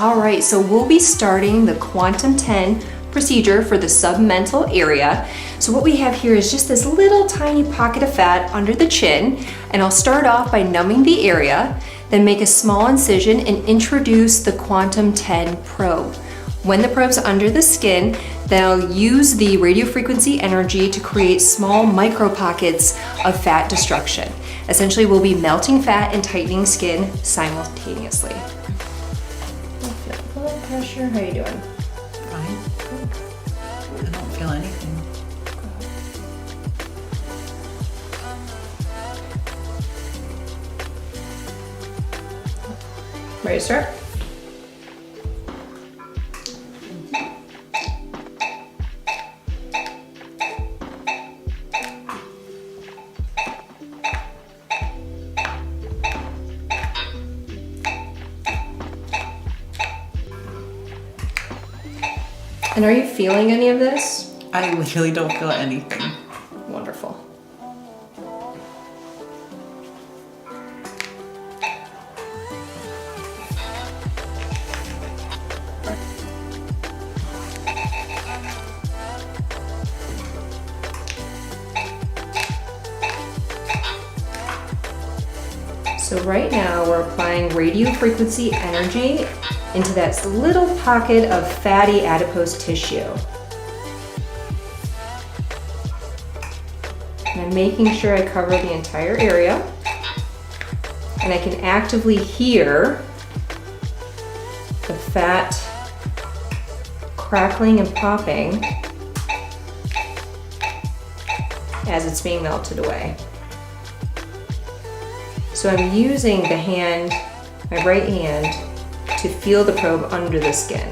All right, so we'll be starting the Quantum 10 procedure for the submental area. So what we have here is just this little tiny pocket of fat under the chin, and I'll start off by numbing the area, then make a small incision and introduce the Quantum 10 probe. When the probe's under the skin, then I'll use the radiofrequency energy to create small micro pockets of fat destruction. Essentially, we'll be melting fat and tightening skin simultaneously. Blood pressure, how are you doing? Fine. I don't feel anything. Ready to start? And are you feeling any of this? I really don't feel anything. Wonderful. So right now we're applying radiofrequency energy into that little pocket of fatty adipose tissue. And I'm making sure I cover the entire area. And I can actively hear the fat crackling and popping as it's being melted away. So I'm using the hand, my right hand, to feel the probe under the skin.